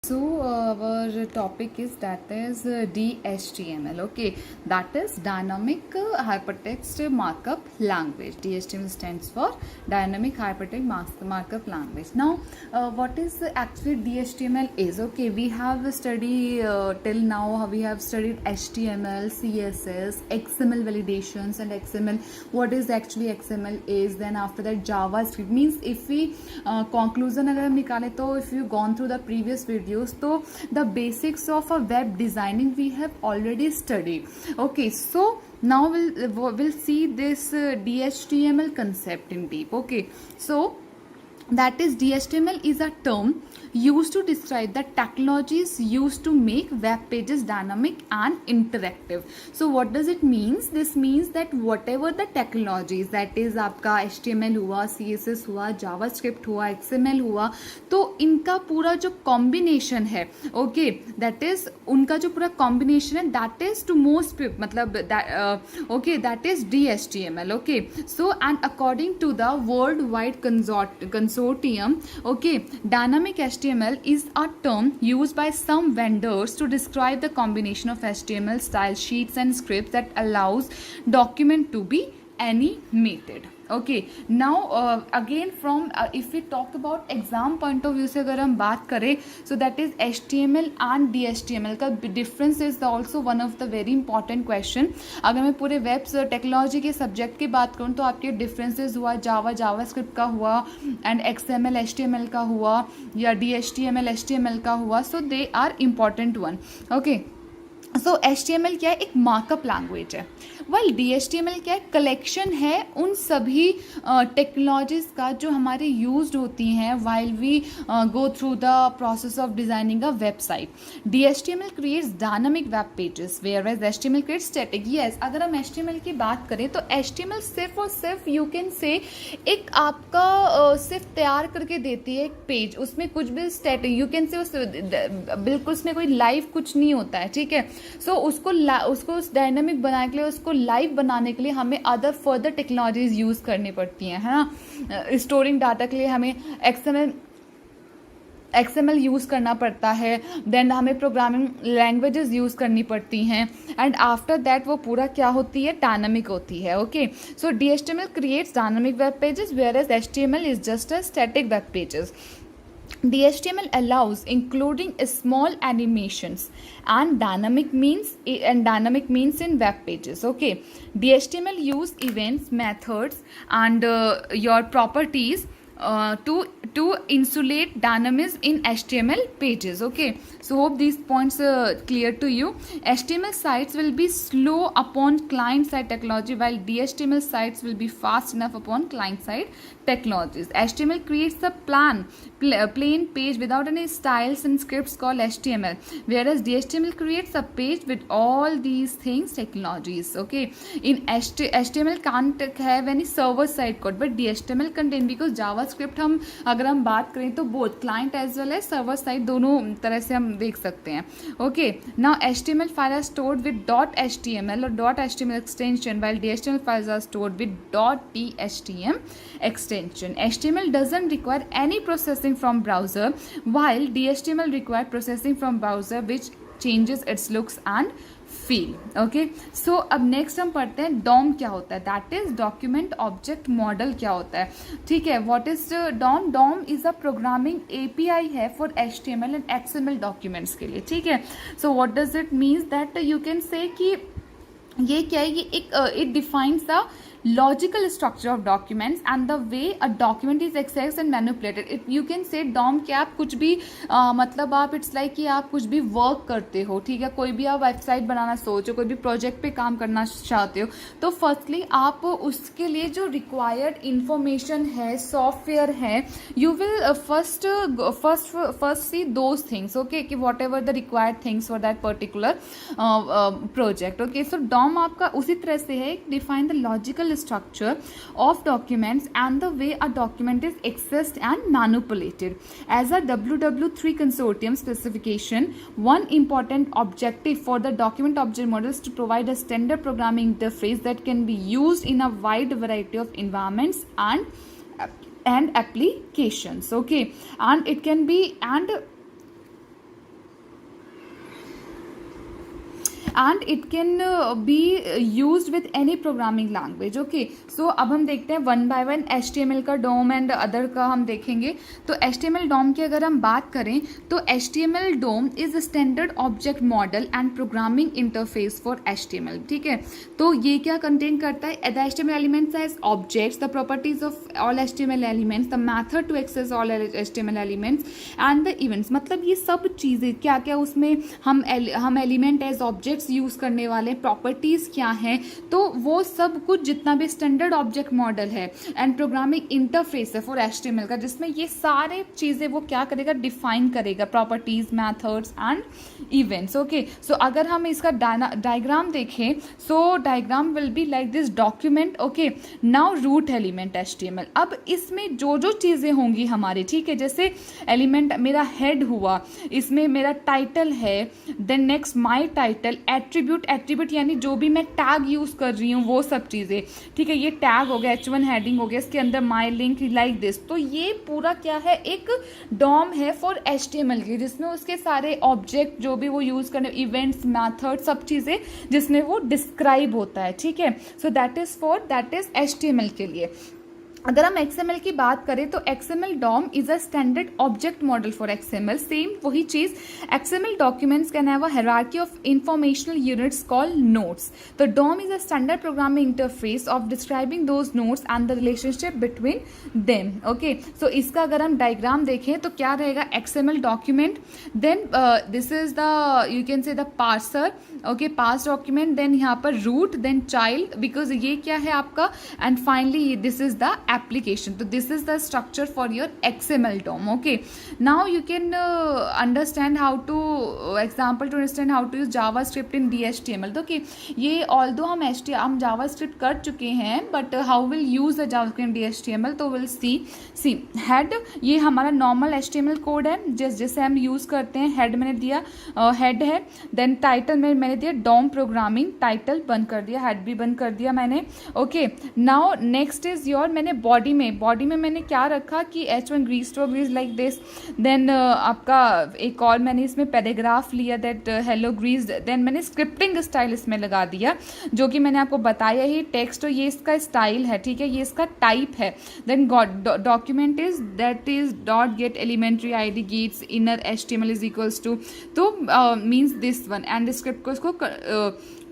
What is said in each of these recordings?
So our topic is that is DHTML. Okay, that is Dynamic Hypertext Markup Language. DHTML stands for Dynamic Hypertext Markup Language. Now, what is actually DHTML is? Okay, we have studied till now. We have studied HTML, CSS, XML validations, and XML. What is actually XML is? Then after that, JavaScript means if we conclusion अगर हम निकाले तो if you gone through the previous videos तो the basics of a web designing we have already studied. Okay, so now we'll see this DHTML concept in deep. Okay, so that is DHTML is a term used to describe the technologies used to make web pages dynamic and interactive. So what does it means? This means that whatever the technologies, that is आपका HTML हुआ, CSS हुआ, JavaScript हुआ, XML हुआ, तो इनका पूरा जो combination है, okay, that is उनका जो पूरा combination है, that is to most people, मतलब that okay, that is DHTML. Okay, so and according to the worldwide consortium, okay, dynamic HTML is a term used by some vendors to describe the combination of HTML style sheets and scripts that allows document to be animated. Okay, now again from if we talk about exam point of view से अगर हम बात करें, so that is HTML and DHTML का difference is also one of the very important question. अगर मैं पूरे web technology के सब्जेक्ट की बात करूँ तो आपके डिफरेंसेस हुआ जावास्क्रिप्ट का हुआ एंड XML HTML का हुआ या DHTML HTML का हुआ, so they are important one. Okay, so HTML क्या है? एक मार्कअप लैंग्वेज है. वेल DHTML क्या है? कलेक्शन है उन सभी टेक्नोलॉजीज का जो हमारे यूज्ड होती हैं while we go through the process of designing a website. DHTML creates dynamic web pages whereas HTML creates static. Yes, अगर हम HTML की बात करें तो HTML सिर्फ और सिर्फ यू कैन से एक आपका सिर्फ तैयार करके देती है एक पेज, उसमें कुछ भी स्टैटिक यू कैन से बिल्कुल उसमें कोई लाइव कुछ नहीं होता है. ठीक है, सो उसको डायनामिक बनाने के लिए, उसको लाइव बनाने के लिए हमें अदर फर्दर टेक्नोलॉजीज यूज करनी पड़ती हैं, है ना. स्टोरिंग डाटा के लिए हमें XML यूज़ करना पड़ता है, देन हमें प्रोग्रामिंग लैंग्वेजेस यूज़ करनी पड़ती हैं, एंड आफ्टर दैट वो पूरा क्या होती है? डायनामिक होती है. Okay, so DHTML creates dynamic web pages whereas HTML is just a static web pages. DHTML allows including small animations and dynamic means in web pages. Okay, DHTML use events, methods, and your properties to insulate dynamism in HTML pages. Okay, so hope these points are clear to you. HTML sites will be slow upon client side technology, while DHTML sites will be fast enough upon client side technologies. HTML creates a plain page without any styles and scripts called HTML, whereas DHTML creates a page with all these things technologies. Okay, in HTML can't have any server side code, but DHTML contain, because JavaScript हम अगर हम बात करें तो both client as well as server side दोनों तरह से हम देख सकते हैं. Okay, now HTML file are stored with .html और .html extension, while DHTML files are stored with .thtm extension. HTML doesn't require any processing from browser, while DHTML require processing from browser which changes its looks and feel. Okay, so अब next हम पढ़ते हैं DOM क्या होता है. That is document object model क्या होता है. ठीक है, what is DOM? DOM is a programming API है for HTML and XML documents के लिए. ठीक है, so what does it means? That you can say कि ये क्या है? ये एक it defines the logical structure of documents and the way a document is accessed and manipulated. If you can say DOM क्या आप कुछ भी मतलब आप इट्स लाइक कि आप कुछ भी वर्क करते हो. ठीक है, कोई भी आप वेबसाइट बनाना सोचो, कोई भी प्रोजेक्ट पे काम करना चाहते हो, तो फर्स्टली आप उसके लिए जो रिक्वायर्ड इंफॉर्मेशन है, सॉफ्टवेयर है, you will first see those things. Okay, कि whatever the required things for that particular project. Okay, so DOM आपका उसी तरह से है, define the logical structure of documents and the way a document is accessed and manipulated. As a WW3 consortium specification, one important objective for the document object model is to provide a standard programming interface that can be used in a wide variety of environments and applications. Okay, and it can be, and and it can be use with any programming language. Okay, so अब हम देखते हैं one by one HTML का डोम and other का हम देखेंगे. तो HTML डोम की अगर हम बात करें तो HTML DOM is standard object model and programming interface for HTML. ठीक है, तो ये क्या कंटेन करता है? The HTML elements as objects, the properties of all HTML elements, the method to access all HTML elements and the events. मतलब ये सब चीज़ें क्या क्या उसमें हम एलिमेंट एज ऑब्जेक्ट्स यूज़ करने वाले, प्रॉपर्टीज़ क्या हैं, तो वो सब कुछ जितना भी स्टैंडर्ड ऑब्जेक्ट मॉडल है एंड प्रोग्रामिंग इंटरफेस है फॉर HTML का, जिसमें ये सारे चीज़ें वो क्या करेगा? डिफाइन करेगा, properties, methods and events. Okay, so अगर हम इसका डायग्राम देखें, so diagram will be like this document. Okay, now root element HTML. अब इसमें जो जो चीज़ें होंगी हमारी, ठीक है, जैसे एलिमेंट मेरा हेड हुआ, इसमें मेरा टाइटल है, then next my title, attribute यानी जो भी मैं टैग यूज़ कर रही हूँ वो सब चीज़ें. ठीक है, ये टैग हो गया, H1 हेडिंग हो गया, इसके अंदर माई लिंक लाइक दिस. तो ये पूरा क्या है? एक डॉम है फॉर HTML की, जिसमें उसके सारे ऑब्जेक्ट जो भी वो यूज़ करने, इवेंट्स, मैथड, सब चीज़ें जिसमें वो डिस्क्राइब होता है. ठीक है, सो दैट इज HTML के लिए. अगर हम XML की बात करें तो XML DOM is a standard object model for XML. Same वही चीज, XML documents can have a hierarchy of informational units called nodes. तो DOM is a standard programming interface of describing those nodes and the relationship between them. Okay, so इसका अगर हम diagram देखें तो क्या रहेगा? XML document, then this is the, you can say the parser. Okay, parse document, then यहाँ पर root, then child, because ये क्या है आपका, and finally this is the application. So this is the structure for your XML DOM. Okay, now you can understand how to example to understand how to use JavaScript in DHTML. तो कि ये although हम JavaScript कर चुके हैं, but how will use the JavaScript in DHTML, तो we'll see head, ये हमारा normal HTML कोड है जैसे हम यूज़ करते हैं. हेड मैंने दिया, हेड है, देन टाइटल में मैंने दिया DOM प्रोग्रामिंग, टाइटल बंद कर दिया, हेड भी बंद कर दिया मैंने. Okay, now next is your, मैंने बॉडी में मैंने क्या रखा कि H1 Greece to Greece like this. Then आपका एक और मैंने इसमें पैराग्राफ लिया, दैट हेलो ग्रीस. देन मैंने स्क्रिप्टिंग स्टाइल इसमें लगा दिया, जो कि मैंने आपको बताया ही, टेक्स्ट, तो ये इसका स्टाइल है. ठीक है, ये इसका टाइप है. Then document is that is dot get elementary ID gets inner HTML is equals to, तो means this one, and script को इसको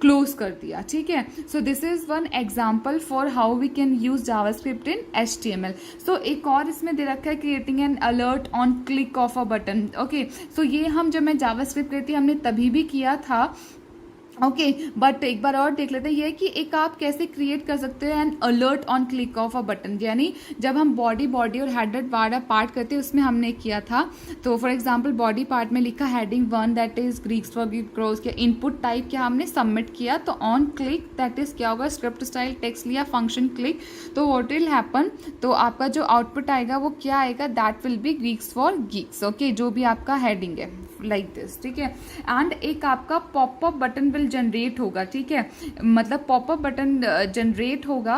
क्लोज कर दिया. ठीक है, so this is one example for how we can use JavaScript in HTML. So एक और इसमें दे रखा है creating an alert on click of a button. Okay, so ये हम जब मैं जावास्क्रिप्ट करती हमने तभी भी किया था. ओके, बट एक बार और देख लेते हैं ये कि एक आप कैसे क्रिएट कर सकते हैं N alert on click of a button. यानी जब हम बॉडी और हेडेड वाला पार्ट करते हैं उसमें हमने किया था. तो फॉर एग्जांपल बॉडी पार्ट में लिखा heading 1 that is Greeks for cross किया, इनपुट टाइप क्या हमने सबमिट किया, तो ऑन क्लिक दैट इज क्या होगा, स्क्रिप्ट स्टाइल टेक्स्ट लिया, फंक्शन क्लिक, तो व्हाट विल हैपन, तो आपका जो आउटपुट आएगा वो क्या आएगा, that will be Greeks for Geeks. Okay, जो भी आपका हेडिंग है लाइक दिस. ठीक है, एंड एक आपका पॉपअप बटन विल जनरेट होगा. ठीक है, मतलब पॉपअप बटन जनरेट होगा.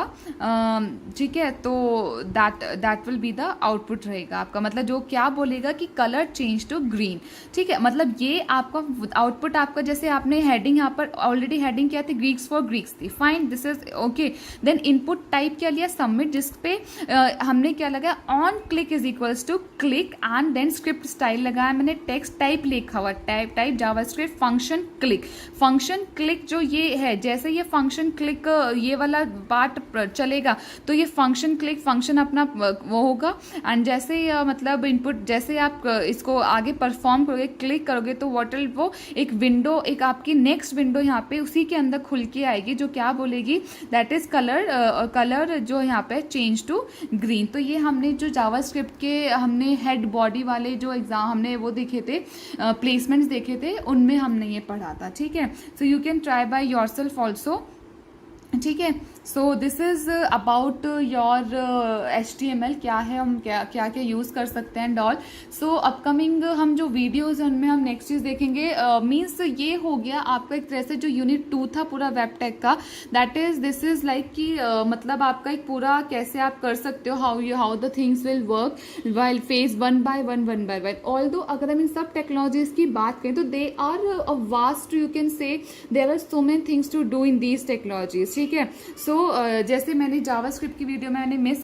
ठीक है, तो that will be the output रहेगा आपका, मतलब जो क्या बोलेगा कि कलर चेंज टू ग्रीन. ठीक है, मतलब ये आपका आउटपुट आपका, जैसे आपने हेडिंग यहाँ पर ऑलरेडी हेडिंग क्या थी, ग्रीक्स फॉर ग्रीक्स थी, fine, this is okay. Then input type क्या लिया, सबमिट, जिसपे हमने क्या लगाया, on click is equals to click, and then script style लगाया मैंने, टेक्स्ट टाइप लिखा हुआ, टाइप जावास्क्रिप्ट फंक्शन क्लिक जो ये है, जैसे ये फंक्शन क्लिक ये वाला पार्ट चलेगा तो ये फंक्शन क्लिक फंक्शन अपना वो होगा. एंड जैसे मतलब इनपुट जैसे आप इसको आगे परफॉर्म करोगे, क्लिक करोगे, तो व्हाट विल, वो एक विंडो, एक आपकी नेक्स्ट विंडो यहाँ पे उसी के अंदर खुल के आएगी, जो क्या बोलेगी, दैट इज कलर जो यहाँ पे चेंज टू ग्रीन. तो ये हमने जो जावास्क्रिप्ट के हमने हेड बॉडी वाले जो एग्जाम हमने वो देखे थे, प्लेसमेंट्स देखे थे, उनमें हमने ये पढ़ा था. ठीक है, so you can try by yourself also. ठीक है। So this is about your HTML, क्या है, हम क्या क्या क्या यूज कर सकते हैं एंड ऑल। सो अपकमिंग हम जो वीडियोज हैं उनमें हम नेक्स्ट चीज देखेंगे। मीन्स ये हो गया आपका एक तरह से जो यूनिट 2 था पूरा वेब टेक का, that is this is like कि मतलब आपका एक पूरा कैसे आप कर सकते हो, how the things will work while phase one by one. Although अगर हम इन सब टेक्नोलॉजीज की बात करें तो they are a vast, you can say there are so many things to do in these technologies. ठीक है। सो जैसे मैंने जावास्क्रिप्ट की वीडियो मैंने मिस